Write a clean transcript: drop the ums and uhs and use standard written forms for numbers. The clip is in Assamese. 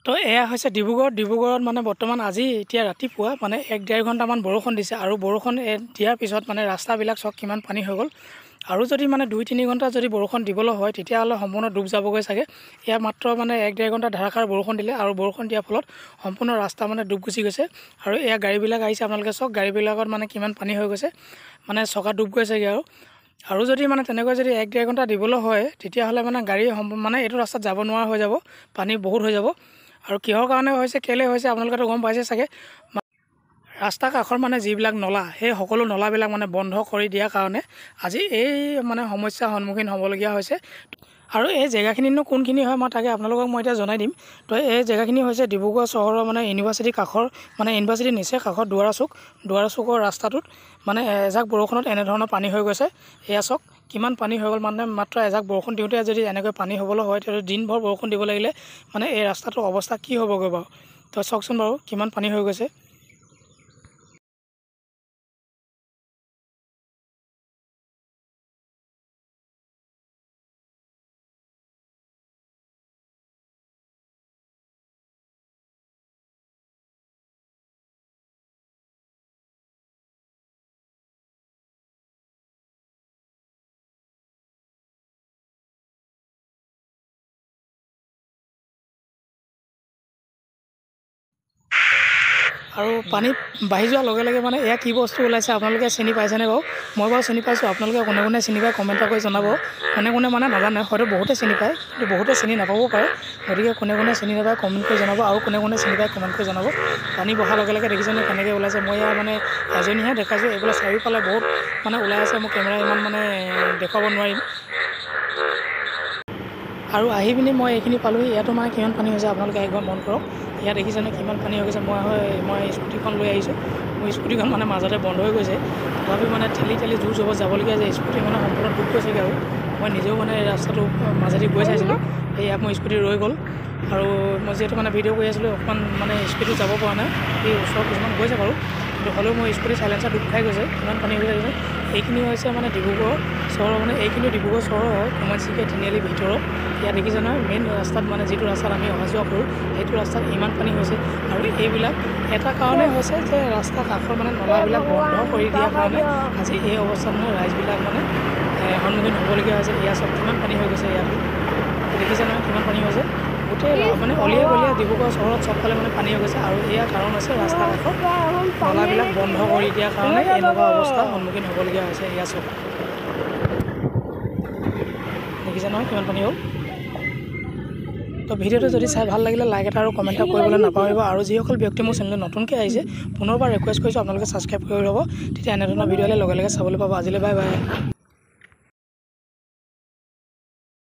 তো এয়া হৈছে ডিব্ৰুগড়ত মানে বৰ্তমান আজি এতিয়া ৰাতিপুৱা মানে 1-1.5 ঘণ্টামান বৰষুণ দিছে আৰু বৰষুণ দিয়াৰ পিছত মানে ৰাস্তাবিলাক চব কিমান পানী হৈ গ'ল আৰু যদি মানে 2-3 ঘণ্টা যদি বৰষুণ দিবলৈ হয় তেতিয়াহ'লে সম্পূৰ্ণ ডুব যাবগৈ চাগে। এয়া মাত্ৰ মানে 1-1.5 ঘণ্টা ধাৰাসাৰ বৰষুণ দিলে আৰু বৰষুণ দিয়াৰ ফলত সম্পূৰ্ণ ৰাস্তা মানে ডুব গুচি গৈছে আৰু এয়া গাড়ীবিলাক আহিছে আপোনালোকে চাওক গাড়ীবিলাকত মানে কিমান পানী হৈ গৈছে মানে চকা ডুব গৈছেগৈ আৰু যদি মানে তেনেকৈ যদি 1-1.5 ঘণ্টা দিবলৈ হয় তেতিয়াহ'লে মানে গাড়ী মানে এইটো ৰাস্তাত যাব নোৱাৰা হৈ যাব, পানী বহুত হৈ যাব। আৰু কিহৰ কাৰণে হৈছে কেলৈ হৈছে আপোনালোকেতো গম পাইছে চাগে। ৰাস্তা কাষৰ মানে যিবিলাক নলা সেই সকলো নলাবিলাক মানে বন্ধ কৰি দিয়াৰ কাৰণে আজি এই মানে সমস্যাৰ সন্মুখীন হ'বলগীয়া হৈছে। আৰু এই জেগাখিনিনো কোনখিনি হয় মই তাকে আপোনালোকক মই এতিয়া জনাই দিম। তো এই জেগাখিনি হৈছে ডিব্ৰুগড় চহৰৰ মানে ইউনিভাৰ্চিটিৰ কাষৰ মানে ইউনিভাৰ্চিটিৰ নিচে কাষৰ দুৱাৰা চুকৰ ৰাস্তাটোত মানে এজাক বৰষুণত এনেধৰণৰ পানী হৈ গৈছে। এয়া চাওক কিমান পানী হৈ গ'ল, মানে মাত্ৰ এজাক বৰষুণ দিওঁতে যদি এনেকৈ পানী হ'বলৈ হয় তেতিয়া দিনভৰ বৰষুণ দিব লাগিলে মানে এই ৰাস্তাটোৰ অৱস্থা কি হ'বগৈ বাৰু। তো চাওকচোন বাৰু কিমান পানী হৈ গৈছে। আৰু পানী বাঢ়ি যোৱাৰ লগে লগে মানে এয়া কি বস্তু ওলাইছে আপোনালোকে চিনি পাইছেনে বাৰু? মই বাৰু চিনি পাইছোঁ, আপোনালোকে কোনে চিনি পায় কমেণ্ট কৰি জনাব। কোনে মানে নাজানে, হয়তো বহুতে চিনি পায় কিন্তু বহুতে চিনি নাপাবও পাৰে। গতিকে কোনে চিনি নাপায় কমেণ্ট কৰি জনাব আৰু কোনে চিনি পায় কমেণ্ট কৰি জনাব। পানী বহাৰ লগে লগে দেখিছেনে কেনেকৈ ওলাইছে। মই ইয়াৰ মানে এজনীহে দেখাইছোঁ, এইবিলাক চাৰিওফালে বহুত মানে ওলাই আছে। মোৰ কেমেৰা ইমান মানে দেখুৱাব নোৱাৰিম। আৰু আহি পিনি মই এইখিনি পালোঁহি, ইয়াতো মানে কিমান পানী হৈছে আপোনালোকে একবাৰ মন কৰক। ইয়াত দেখিছেনে কিমান পানী হৈ গৈছে। মই স্কুটিখন লৈ আহিছোঁ, মোৰ স্কুটিখন মানে মাজতে বন্ধ হৈ গৈছে, তথাপি মানে ঠেলি জোৰ জবত যাবলগীয়া যে স্কুটি মানে সম্পূৰ্ণ ডুব গৈছেগৈ। আৰু মই নিজেও মানে ৰাস্তাটো মাজেদি গৈ চাইছিলোঁ, এই ইয়াত মোৰ স্কুটি ৰৈ গ'ল আৰু মই যিহেতু মানে ভিডিঅ' কৰি আছিলোঁ অকণমান মানে স্পীডত যাব পৰা নাই। এই ওচৰত কিছুমান গৈছে বাৰু কিন্তু হ'লেও মোৰ স্কুটি চাইলেঞ্চাৰ ডুব খাই গৈছে। কিমান পানী হৈ গৈছে। এইখিনি হৈছে মানে ডিব্ৰুগড় চহৰৰ মানে এইখিনি ডিব্ৰুগড় চহৰৰ হয়, কুমাৰচিকে তিনিআলিৰ ভিতৰত। ইয়াত দেখিছে নহয় মেইন ৰাস্তাত মানে যিটো ৰাস্তাত আমি অহা যোৱা কৰোঁ সেইটো ৰাস্তাত ইমান পানী হৈছে। আৰু এইবিলাক এটা কাৰণেই হৈছে যে ৰাস্তা কাষৰ মানে নলাবিলাক বন্ধ কৰি দিয়াৰ কাৰণে আজি এই অৱস্থাত মানে ৰাইজবিলাক মানে সন্মুখীন হ'বলগীয়া হৈছে। এয়া চব কিমান পানী হৈ গৈছে। ইয়াত দেখিছে নহয় কিমান পানী হৈছে। গোটেই মানে অলিয়ে গলিয়ে ডিব্ৰুগড় চহৰত চবফালে মানে পানী হৈ গৈছে। আৰু এয়া কাৰণ আছে ৰাস্তা কাষৰ নলাবিলাক বন্ধ কৰি দিয়াৰ কাৰণে এনেকুৱা অৱস্থাৰ সন্মুখীন হ'বলগীয়া হৈছে। এয়া চব দেখিছে নহয় কিমান পানী হ'ল। তো ভিডিঅ'টো যদি চাই ভাল লাগিলে লাইক এটা আৰু কমেণ্ট এটা কৰিবলৈ নাপাহৰিব। আৰু যিসকল ব্যক্তি মোৰ চেনেললৈ নতুনকৈ আহিছে পুনৰবাৰ ৰিকুৱেষ্ট কৰিছোঁ আপোনালোকে ছাবস্ক্ৰাইব কৰি ল'ব, তেতিয়া এনেধৰণৰ ভিডিঅ' হ'লে লগে লগে চাবলৈ পাব। আজিলৈ বাই বাই।